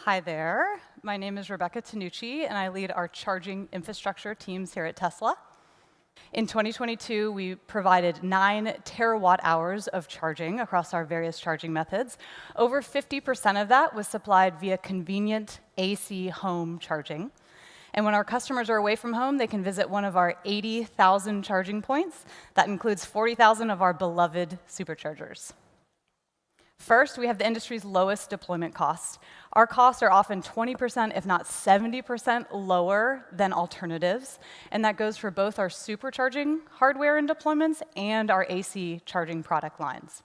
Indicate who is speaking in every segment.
Speaker 1: Hi there. My name is Rebecca Tanucci, and I lead our charging infrastructure teams here at Tesla. In 2022, we provided 9 terawatt hours of charging across our various charging methods. Over 50% of that was supplied via convenient AC home charging. And when our customers are away from home, they can visit one of our 80,000 charging points. That includes 40,000 of our beloved superchargers. First, we have the industry's lowest deployment costs. Our costs are often 20%, if not 70% lower than alternatives, and that goes for both our supercharging hardware and deployments and our AC charging product lines.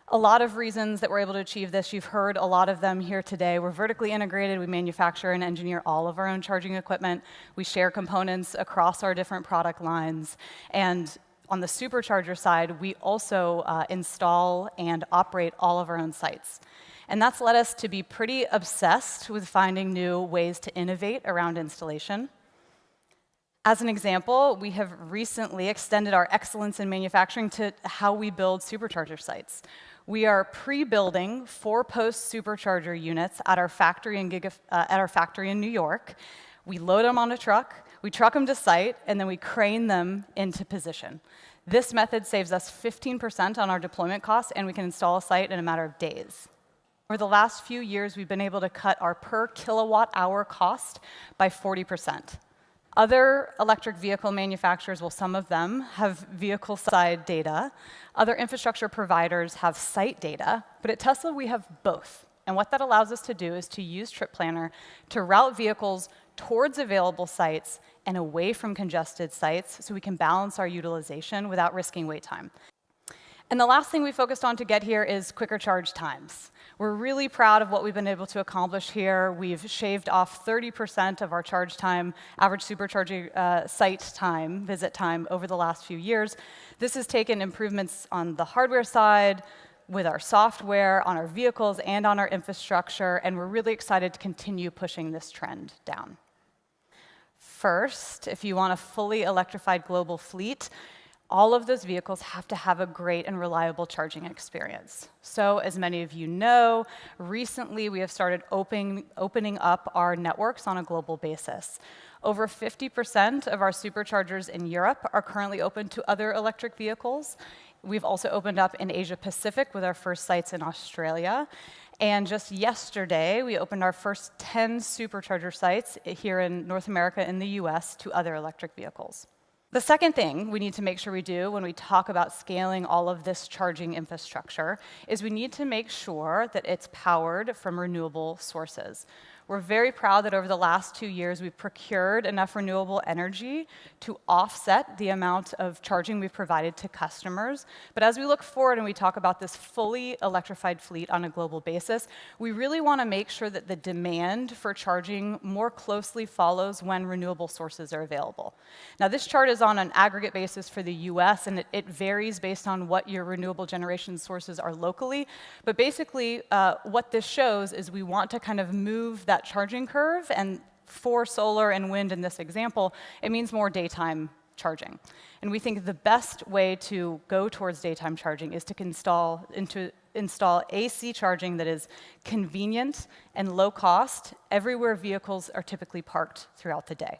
Speaker 1: A lot of reasons that we're able to achieve this, you've heard a lot of them here today. We're vertically integrated. We manufacture and engineer all of our own charging equipment. We share components across our different product lines. And on the supercharger side, we also install and operate all of our own sites. And that's led us to be pretty obsessed with finding new ways to innovate around installation. As an example, we have recently extended our excellence in manufacturing to how we build supercharger sites. We are pre-building 4-post supercharger units at our factory in New York. We load them on a truck, we truck them to site, and then we crane them into position. This method saves us 15% on our deployment costs, and we can install a site in a matter of days. Over the last few years, we've been able to cut our per kilowatt hour cost by 40%. Other electric vehicle manufacturers, well, some of them have vehicle side data. Other infrastructure providers have site data, but at Tesla, we have both. And what that allows us to do is to use Trip Planner to route vehicles towards available sites and away from congested sites so we can balance our utilization without risking wait time. And the last thing we focused on to get here is quicker charge times. We're really proud of what we've been able to accomplish here. We've shaved off 30% of our charge time, average supercharging site time, visit time, over the last few years. This has taken improvements on the hardware side, with our software, on our vehicles, and on our infrastructure, and we're really excited to continue pushing this trend down. First, if you want a fully electrified global fleet, all of those vehicles have to have a great and reliable charging experience. So, as many of you know, recently we have started opening up our networks on a global basis. Over 50% of our superchargers in Europe are currently open to other electric vehicles. We've also opened up in Asia Pacific with our first sites in Australia. And just yesterday, we opened our first 10 supercharger sites here in North America and the US to other electric vehicles. The second thing we need to make sure we do when we talk about scaling all of this charging infrastructure is we need to make sure that it's powered from renewable sources. We're very proud that over the last 2 years, we've procured enough renewable energy to offset the amount of charging we've provided to customers. But as we look forward and we talk about this fully electrified fleet on a global basis, we really want to make sure that the demand for charging more closely follows when renewable sources are available. Now, this chart is on an aggregate basis for the US, and it varies based on what your renewable generation sources are locally. But basically, what this shows is we want to kind of move that charging curve, and for solar and wind in this example, it means more daytime charging. And we think the best way to go towards daytime charging is to install AC charging that is convenient and low cost everywhere vehicles are typically parked throughout the day.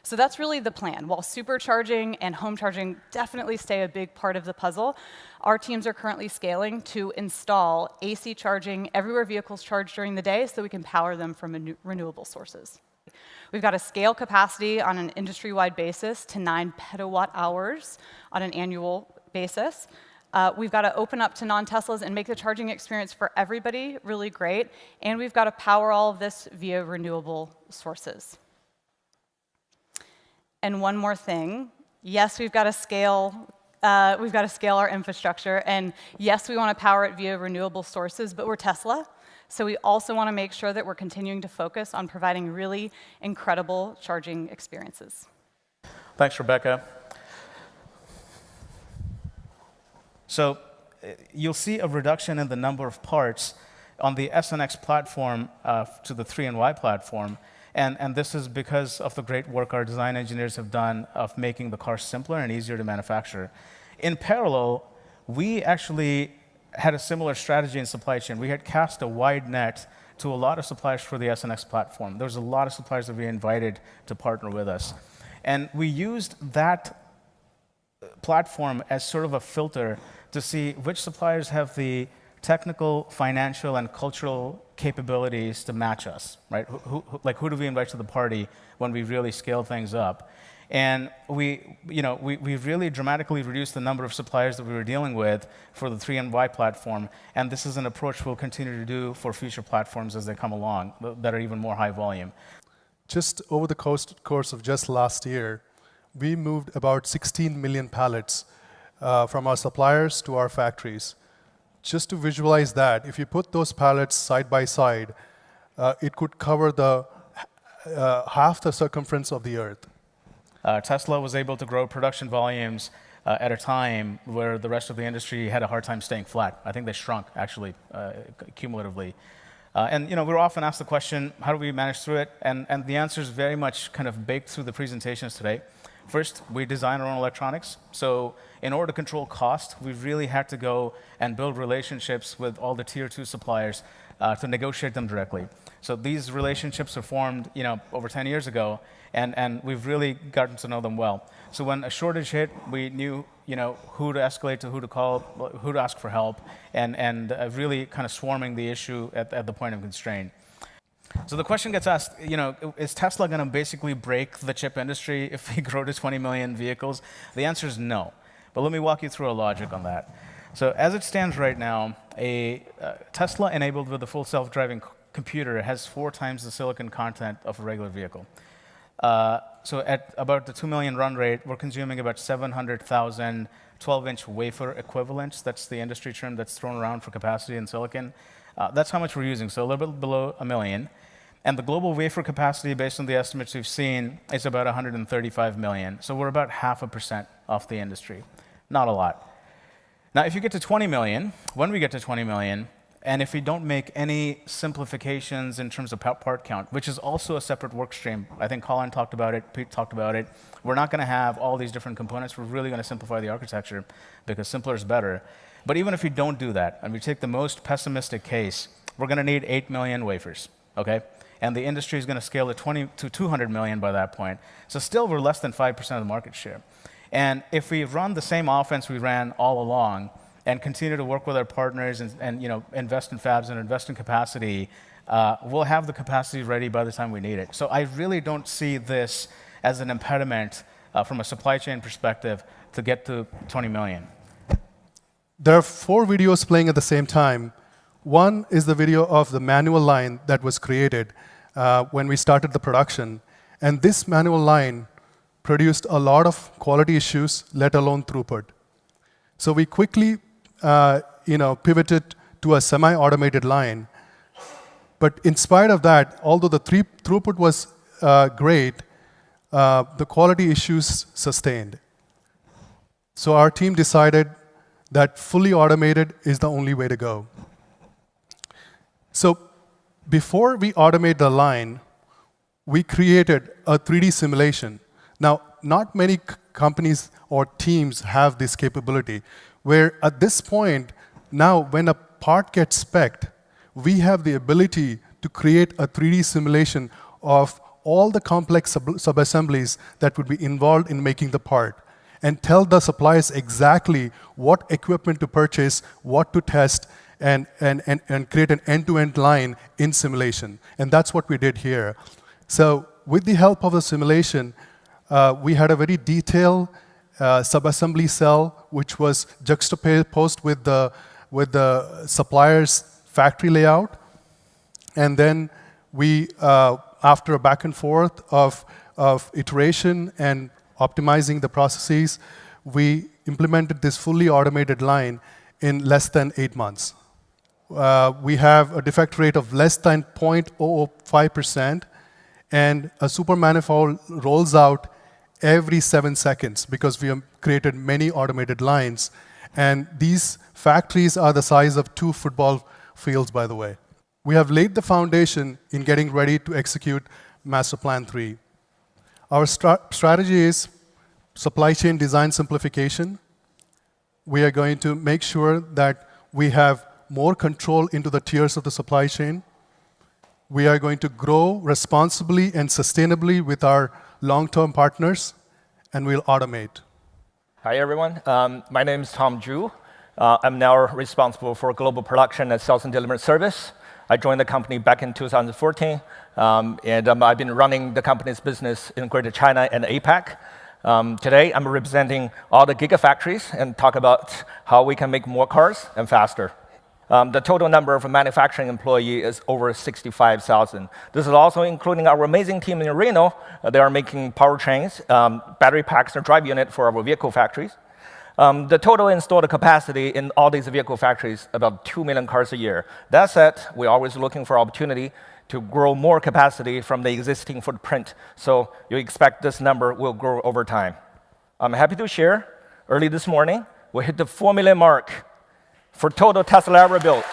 Speaker 1: So that's really the plan. While supercharging and home charging definitely stay a big part of the puzzle, our teams are currently scaling to install AC charging everywhere vehicles charge during the day so we can power them from renewable sources. We've got to scale capacity on an industry-wide basis to 9 petawatt hours on an annual basis. We've got to open up to non-Teslas and make the charging experience for everybody really great. And we've got to power all of this via renewable sources. And one more thing, yes, we've got to scale our infrastructure, and yes, we want to power it via renewable sources, but we're Tesla, so we also want to make sure that we're continuing to focus on providing really incredible charging experiences.
Speaker 2: Thanks, Rebecca. So you'll see a reduction in the number of parts on the S and X platform to the 3 and Y platform. And this is because of the great work our design engineers have done of making the car simpler and easier to manufacture. In parallel, we actually had a similar strategy in supply chain. We had cast a wide net to a lot of suppliers for the SNX platform. There was a lot of suppliers that we invited to partner with us. And we used that platform as sort of a filter to see which suppliers have the technical, financial, and cultural capabilities to match us, right? Who do we invite to the party when we really scale things up? And we really dramatically reduced the number of suppliers that we were dealing with for the 3NY platform, and this is an approach we'll continue to do for future platforms as they come along that are even more high volume.
Speaker 3: Just over the course of just last year, we moved about 16 million pallets from our suppliers to our factories. Just to visualize that, if you put those pallets side by side, it could cover the half the circumference of the Earth.
Speaker 2: Tesla was able to grow production volumes at a time where the rest of the industry had a hard time staying flat. I think they shrunk, actually, cumulatively. And we're often asked the question, how do we manage through it? And the answer is very much kind of baked through the presentations today. First, we design our own electronics. So in order to control cost, we really had to go and build relationships with all the tier 2 suppliers to negotiate them directly. So these relationships were formed over 10 years ago, and we've really gotten to know them well. So when a shortage hit, we knew who to escalate to, who to call, who to ask for help, and really kind of swarming the issue at the point of constraint. So the question gets asked, is Tesla going to basically break the chip industry if we grow to 20 million vehicles? The answer is no. But let me walk you through a logic on that. So as it stands right now, a Tesla enabled with a full self-driving computer has 4 times the silicon content of a regular vehicle. So at about the 2 million run rate, we're consuming about 700,000 12-inch wafer equivalents. That's the industry term that's thrown around for capacity in silicon. That's how much we're using, so a little bit below 1 million. And the global wafer capacity, based on the estimates we've seen, is about 135 million. So we're about 0.5% off the industry. Not a lot. Now, if you get to 20 million, when we get to 20 million, and if we don't make any simplifications in terms of part count, which is also a separate work stream, I think Colin talked about it, Pete talked about it, we're not going to have all these different components. We're really going to simplify the architecture because simpler is better. But even if we don't do that, and we take the most pessimistic case, we're going to need 8 million wafers, okay? And the industry is going to scale to 200 million by that point. So still, we're less than 5% of the market share. And if we run the same offense we ran all along and continue to work with our partners and invest in fabs and invest in capacity, we'll have the capacity ready by the time we need it. So I really don't see this as an impediment from a supply chain perspective to get to 20 million.
Speaker 3: There are 4 videos playing at the same time. One is the video of the manual line that was created when we started the production. And this manual line produced a lot of quality issues, let alone throughput. So we quickly pivoted to a semi-automated line. But in spite of that, although the throughput was great, the quality issues sustained. So our team decided that fully automated is the only way to go. So before we automate the line, we created a 3D simulation. Now, not many companies or teams have this capability, where at this point, now when a part gets spec'd, we have the ability to create a 3D simulation of all the complex subassemblies that would be involved in making the part, and tell the suppliers exactly what equipment to purchase, what to test, and create an end-to-end line in simulation. And that's what we did here. So with the help of the simulation, we had a very detailed subassembly cell, which was juxtaposed with the supplier's factory layout. And then we, after a back and forth of iteration and optimizing the processes, we implemented this fully automated line in less than 8 months. We have a defect rate of less than 0.005%, and a super manifold rolls out every 7 seconds because we have created many automated lines. And these factories are the size of 2 football fields, by the way. We have laid the foundation in getting ready to execute Master Plan 3. Our strategy is supply chain design simplification. We are going to make sure that we have more control into the tiers of the supply chain. We are going to grow responsibly and sustainably with our long-term partners, and we'll automate.
Speaker 4: Hi, everyone. My name is Tom Zhu. I'm now responsible for global production and sales and delivery service. I joined the company back in 2014, and I've been running the company's business in Greater China and APAC. Today, I'm representing all the gigafactories and talk about how we can make more cars and faster. The total number of manufacturing employees is over 65,000. This is also including our amazing team in Reno. They are making powertrains, battery packs, and drive unit for our vehicle factories. The total installed capacity in all these vehicle factories about 2 million cars a year. That said, we're always looking for opportunity to grow more capacity from the existing footprint. So you expect this number will grow over time. I'm happy to share, early this morning, we hit the 4 million mark for total Tesla ever built.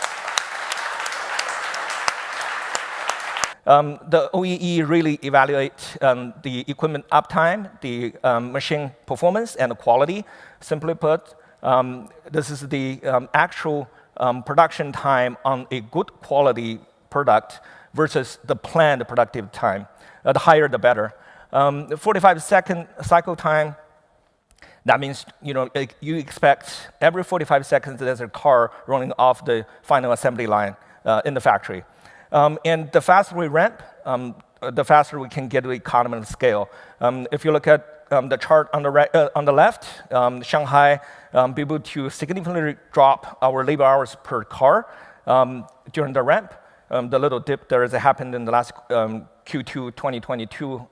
Speaker 4: The OEE really evaluate the equipment uptime, the machine performance, and the quality. Simply put, this is the actual production time on a good quality product versus the planned productive time. The higher, the better. 45-second cycle time. That means you expect every 45 seconds there's a car running off the final assembly line in the factory. And the faster we ramp, the faster we can get to economy of scale. If you look at the chart on the left, Shanghai be able to significantly drop our labor hours per car during the ramp. The little dip there has happened in the last Q2 2022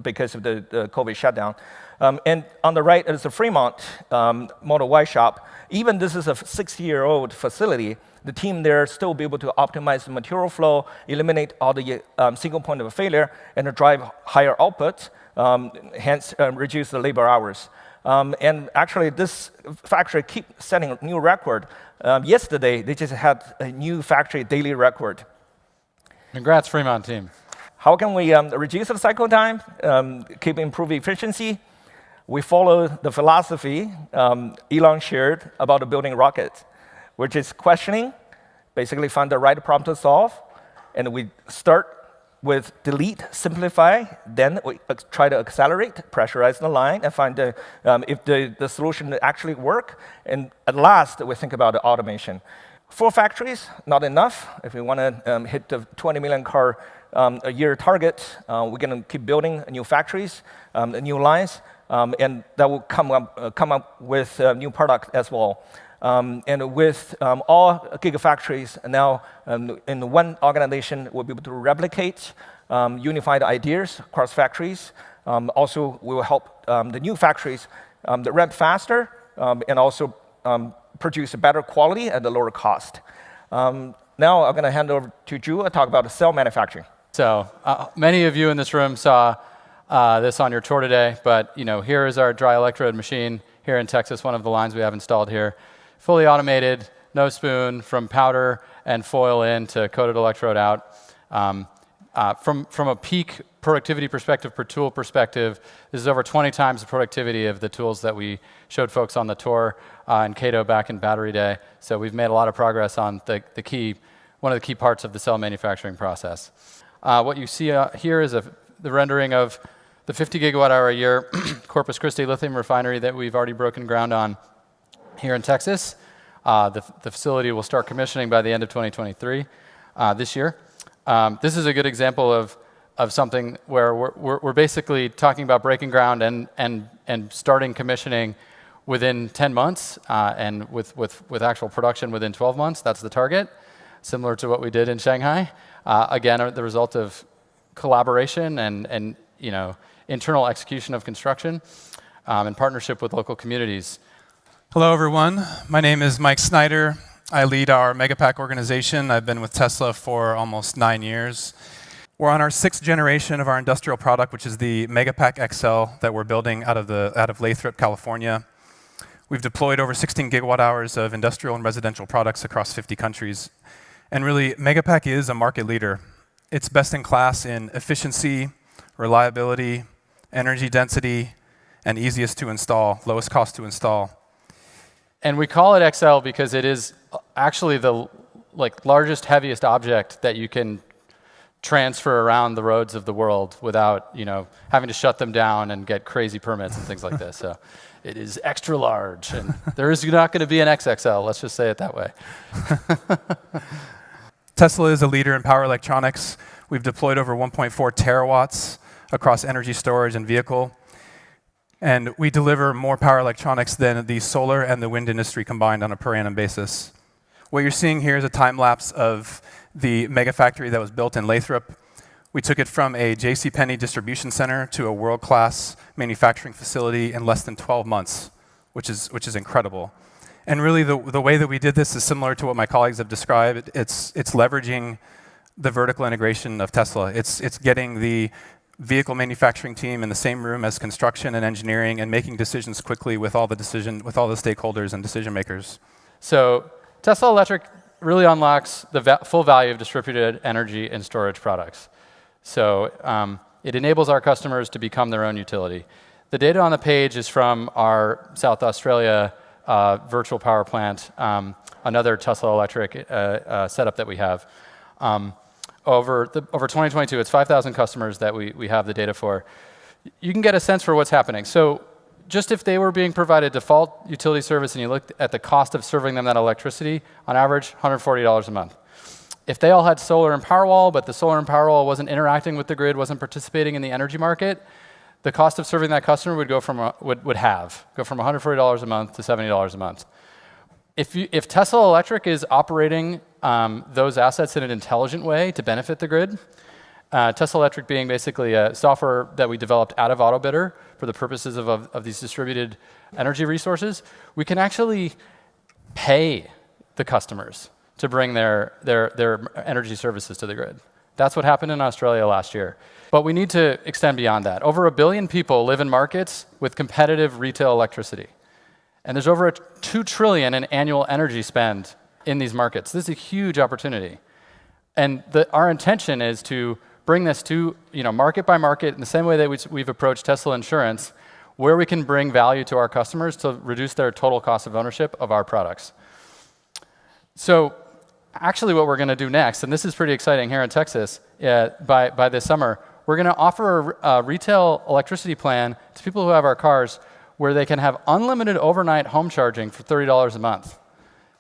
Speaker 4: because of the COVID shutdown. And on the right is the Fremont Model Y shop. Even this is a 60-year-old facility, the team there still be able to optimize the material flow, eliminate all the single point of failure, and drive higher output, hence reduce the labor hours. And actually, this factory keeps setting a new record. Yesterday, they just had a new factory daily record.
Speaker 5: Congrats, Fremont team.
Speaker 4: How can we reduce the cycle time, keep improving efficiency? We follow the philosophy Elon shared about building rockets, which is questioning, basically find the right problem to solve, and we start with delete, simplify, then we try to accelerate, pressurize the line, and find if the solution actually work. And at last, we think about the automation. 4 factories, not enough. If we want to hit the 20 million car a year target, we're going to keep building new factories, new lines, and that will come up with a new product as well. And with all gigafactories now in one organization, we'll be able to replicate unified ideas across factories. Also, we will help the new factories that ramp faster and also produce a better quality at a lower cost. Now I'm going to hand over to Zhu to talk about cell manufacturing.
Speaker 5: So many of you in this room saw this on your tour today, but here is our dry electrode machine here in Texas, one of the lines we have installed here. Fully automated, no spoon, from powder and foil in to coated electrode out. From a peak productivity perspective, per tool perspective, this is over 20 times the productivity of the tools that we showed folks on the tour in Cato back in Battery Day. So we've made a lot of progress on one of the key parts of the cell manufacturing process. What you see here is the rendering of the 50 gigawatt hour a year Corpus Christi lithium refinery that we've already broken ground on here in Texas. The facility will start commissioning by the end of 2023, this year. This is a good example of something where we're basically talking about breaking ground and starting commissioning within 10 months, and with actual production within 12 months. That's the target, similar to what we did in Shanghai. Again, the result of collaboration and internal execution of construction in partnership with local communities.
Speaker 6: Hello, everyone. My name is Mike Snyder. I lead our Megapack organization. I've been with Tesla for almost 9 years. We're on our 6th generation of our industrial product, which is the Megapack XL that we're building out of Lathrop, California. We've deployed over 16 gigawatt hours of industrial and residential products across 50 countries. And really, Megapack is a market leader. It's best in class in efficiency, reliability, energy density, and easiest to install, lowest cost to install.
Speaker 5: And we call it XL because it is actually the largest, heaviest object that you can transfer around the roads of the world without having to shut them down and get crazy permits and things like this. So it is extra large, and there is not going to be an XXL. Let's just say it that way.
Speaker 6: Tesla is a leader in power electronics. We've deployed over 1.4 terawatts across energy storage and vehicle. And we deliver more power electronics than the solar and the wind industry combined on a per annum basis. What you're seeing here is a time lapse of the mega factory that was built in Lathrop. We took it from a JCPenney distribution center to a world-class manufacturing facility in less than 12 months, which is incredible. And really, the way that we did this is similar to what my colleagues have described. It's leveraging the vertical integration of Tesla. It's getting the vehicle manufacturing team in the same room as construction and engineering and making decisions quickly with all the stakeholders and decision makers.
Speaker 5: So Tesla Electric really unlocks the full value of distributed energy and storage products. So it enables our customers to become their own utility. The data on the page is from our South Australia virtual power plant, another Tesla Electric setup that we have. Over 2022, it's 5,000 customers that we have the data for. You can get a sense for what's happening. So just if they were being provided default utility service and you looked at the cost of serving them that electricity, on average, $140 a month. If they all had solar and Powerwall, but the solar and Powerwall wasn't interacting with the grid, wasn't participating in the energy market, the cost of serving that customer would go from $140 a month to $70 a month. If Tesla Electric is operating those assets in an intelligent way to benefit the grid, Tesla Electric being basically a software that we developed out of AutoBidder for the purposes of these distributed energy resources, we can actually pay the customers to bring their energy services to the grid. That's what happened in Australia last year. But we need to extend beyond that. Over 1 billion people live in markets with competitive retail electricity. And there's over $2 trillion in annual energy spend in these markets. This is a huge opportunity. And our intention is to bring this to market by market in the same way that we've approached Tesla Insurance, where we can bring value to our customers to reduce their total cost of ownership of our products. So actually what we're going to do next, and this is pretty exciting here in Texas, by this summer, we're going to offer a retail electricity plan to people who have our cars where they can have unlimited overnight home charging for $30 a month.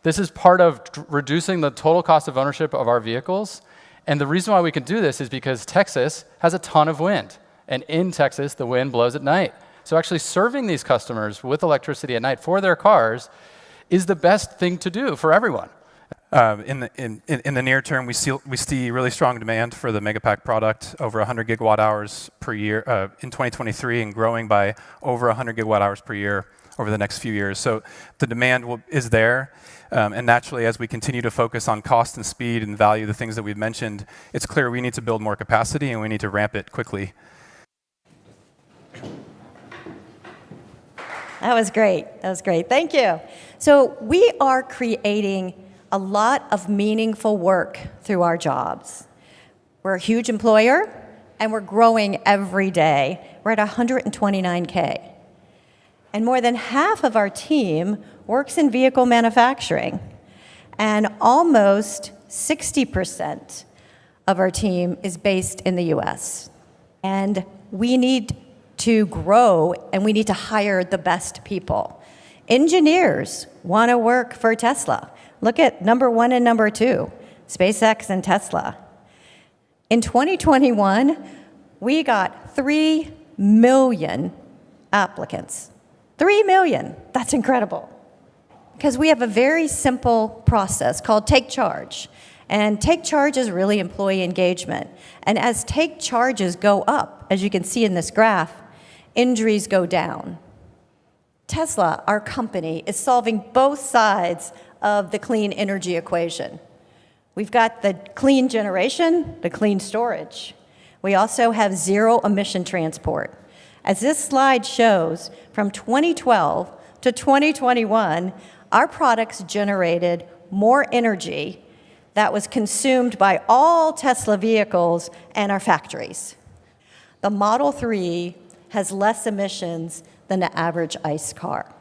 Speaker 5: This is part of reducing the total cost of ownership of our vehicles. And the reason why we can do this is because Texas has a ton of wind. And in Texas, the wind blows at night. So actually serving these customers with electricity at night for their cars is the best thing to do for everyone.
Speaker 6: In the near term, we see really strong demand for the Megapack product, over 100 gigawatt hours per year in 2023, and growing by over 100 gigawatt hours per year over the next few years. So the demand is there, and naturally, as we continue to focus on cost and speed and value, the things that we've mentioned, it's clear we need to build more capacity and we need to ramp it quickly.
Speaker 7: That was great. That was great. Thank you. So we are creating a lot of meaningful work through our jobs. We're a huge employer, and we're growing every day. We're at 129K. And more than half of our team works in vehicle manufacturing. And almost 60% of our team is based in the US. And we need to grow, and we need to hire the best people. Engineers want to work for Tesla. Look at number 1 and number 2, SpaceX and Tesla. In 2021, we got 3 million applicants. 3 million, that's incredible. Because we have a very simple process called Take Charge. And Take Charge is really employee engagement. And as Take Charges go up, as you can see in this graph, injuries go down. Tesla, our company, is solving both sides of the clean energy equation. We've got the clean generation, the clean storage. We also have zero emission transport. As this slide shows, from 2012 to 2021, our products generated more energy that was consumed by all Tesla vehicles and our factories. The Model 3 has less emissions than the average ICE car.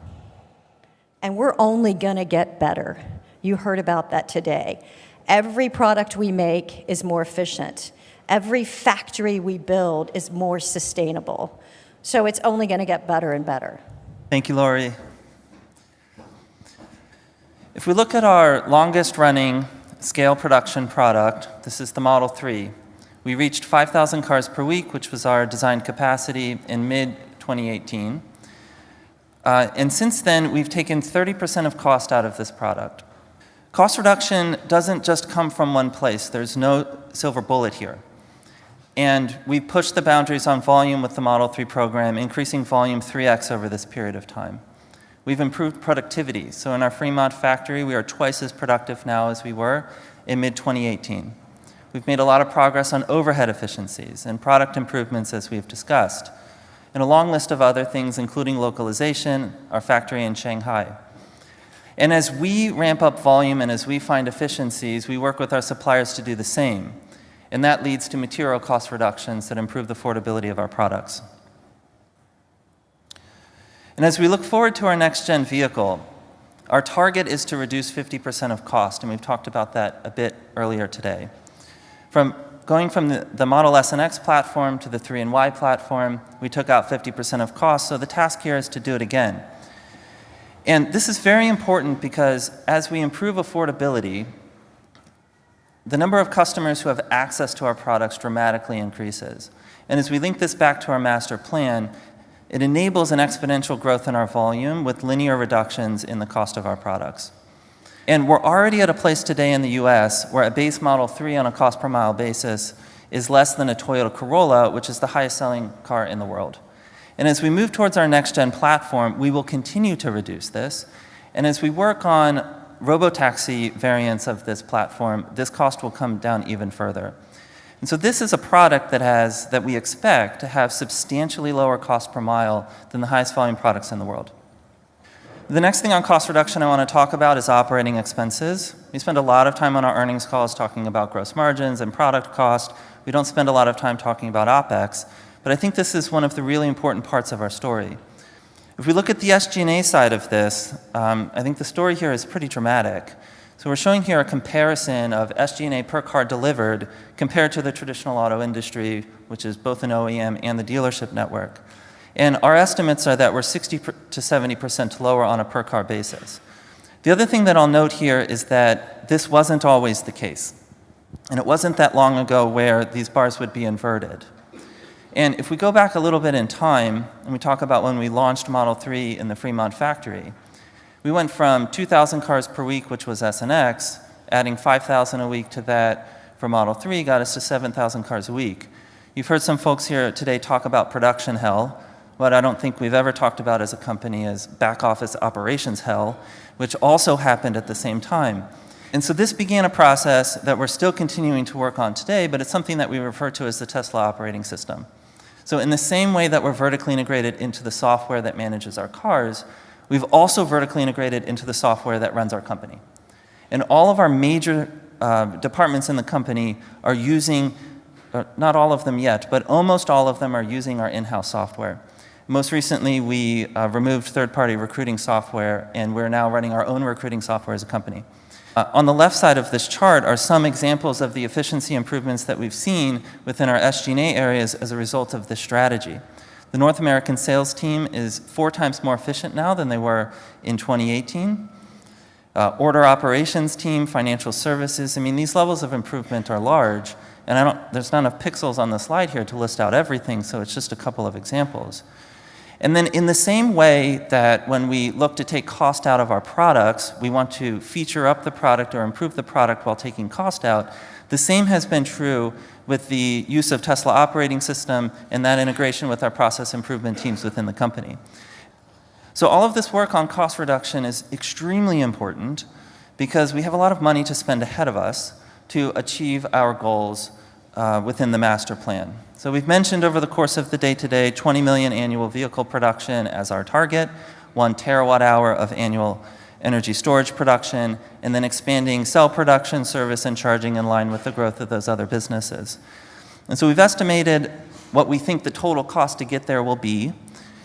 Speaker 7: And we're only going to get better. You heard about that today. Every product we make is more efficient. Every factory we build is more sustainable. So it's only going to get better and better.
Speaker 8: Thank you, Lori. If we look at our longest running scale production product, this is the Model 3. We reached 5,000 cars per week, which was our design capacity in mid-2018. And since then, we've taken 30% of cost out of this product. Cost reduction doesn't just come from one place. There's no silver bullet here. And we pushed the boundaries on volume with the Model 3 program, increasing volume 3x over this period of time. We've improved productivity. So in our Fremont factory, we are twice as productive now as we were in mid-2018. We've made a lot of progress on overhead efficiencies and product improvements, as we've discussed, and a long list of other things, including localization, our factory in Shanghai. And as we ramp up volume and as we find efficiencies, we work with our suppliers to do the same. And that leads to material cost reductions that improve the affordability of our products. And as we look forward to our next-gen vehicle, our target is to reduce 50% of cost, and we've talked about that a bit earlier today. Going from the Model S and X platform to the 3 and Y platform, we took out 50% of cost, so the task here is to do it again. And this is very important because as we improve affordability, the number of customers who have access to our products dramatically increases. And as we link this back to our master plan, it enables an exponential growth in our volume with linear reductions in the cost of our products. And we're already at a place today in the US where a base Model 3 on a cost per mile basis is less than a Toyota Corolla, which is the highest selling car in the world. And as we move towards our next-gen platform, we will continue to reduce this. And as we work on robotaxi variants of this platform, this cost will come down even further. And so this is a product that we expect to have substantially lower cost per mile than the highest volume products in the world. The next thing on cost reduction I want to talk about is operating expenses. We spend a lot of time on our earnings calls talking about gross margins and product cost. We don't spend a lot of time talking about OpEx, but I think this is one of the really important parts of our story. If we look at the SG&A side of this, I think the story here is pretty dramatic. So we're showing here a comparison of SG&A per car delivered compared to the traditional auto industry, which is both an OEM and the dealership network. And our estimates are that we're 60 to 70% lower on a per car basis. The other thing that I'll note here is that this wasn't always the case. And it wasn't that long ago where these bars would be inverted. And if we go back a little bit in time, and we talk about when we launched Model 3 in the Fremont factory, we went from 2,000 cars per week, which was S and X, adding 5,000 a week to that for Model 3 got us to 7,000 cars a week. You've heard some folks here today talk about production hell. What I don't think we've ever talked about as a company is back office operations hell, which also happened at the same time. And so this began a process that we're still continuing to work on today, but it's something that we refer to as the Tesla operating system. So in the same way that we're vertically integrated into the software that manages our cars, we've also vertically integrated into the software that runs our company. And all of our major departments in the company are using, not all of them yet, but almost all of them are using our in-house software. Most recently, we removed third-party recruiting software, and we're now running our own recruiting software as a company. On the left side of this chart are some examples of the efficiency improvements that we've seen within our SG&A areas as a result of this strategy. The North American sales team is 4 times more efficient now than they were in 2018. Order operations team, financial services, I mean, these levels of improvement are large, and there's not enough pixels on the slide here to list out everything, so it's just a couple of examples. And then in the same way that when we look to take cost out of our products, we want to feature up the product or improve the product while taking cost out, the same has been true with the use of Tesla operating system and that integration with our process improvement teams within the company. So all of this work on cost reduction is extremely important because we have a lot of money to spend ahead of us to achieve our goals within the master plan. So we've mentioned over the course of the day today 20 million annual vehicle production as our target, 1 terawatt hour of annual energy storage production, and then expanding cell production, service, and charging in line with the growth of those other businesses. And so we've estimated what we think the total cost to get there will be,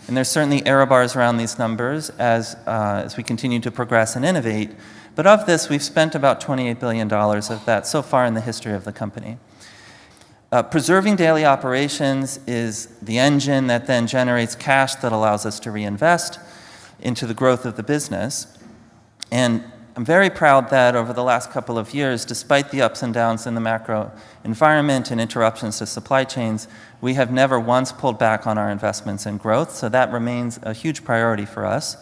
Speaker 8: and there's certainly error bars around these numbers as we continue to progress and innovate, but of this we've spent about $28 billion of that so far in the history of the company. Preserving daily operations is the engine that then generates cash that allows us to reinvest into the growth of the business. And I'm very proud that over the last couple of years, despite the ups and downs in the macro environment and interruptions to supply chains, we have never once pulled back on our investments in growth, so that remains a huge priority for us.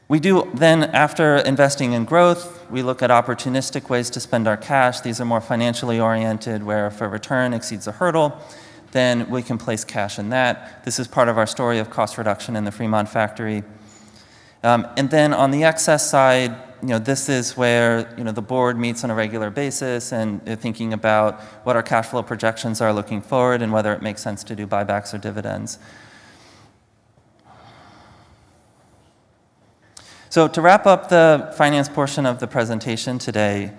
Speaker 8: We do then, after investing in growth, we look at opportunistic ways to spend our cash. These are more financially oriented, where if a return exceeds a hurdle, then we can place cash in that. This is part of our story of cost reduction in the Fremont factory. And then on the excess side, this is where the board meets on a regular basis and they're thinking about what our cash flow projections are looking forward and whether it makes sense to do buybacks or dividends. So to wrap up the finance portion of the presentation today,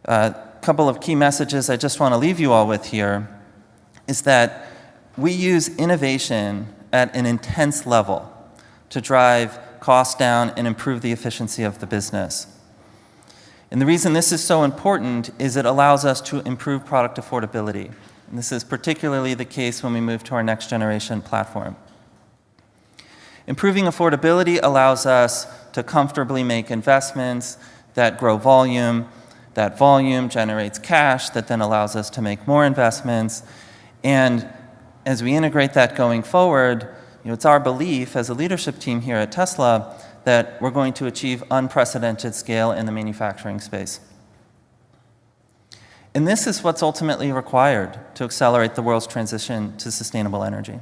Speaker 8: a couple of key messages I just want to leave you all with here is that we use innovation at an intense level to drive costs down and improve the efficiency of the business. And the reason this is so important is it allows us to improve product affordability. And this is particularly the case when we move to our next generation platform. Improving affordability allows us to comfortably make investments that grow volume. That volume generates cash that then allows us to make more investments. And as we integrate that going forward, it's our belief as a leadership team here at Tesla that we're going to achieve unprecedented scale in the manufacturing space. And this is what's ultimately required to accelerate the world's transition to sustainable energy.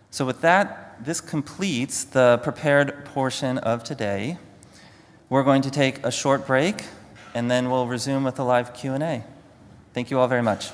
Speaker 8: So with that, this completes the prepared portion of today. We're going to take a short break, and then we'll resume with a live Q&A. Thank you all very much.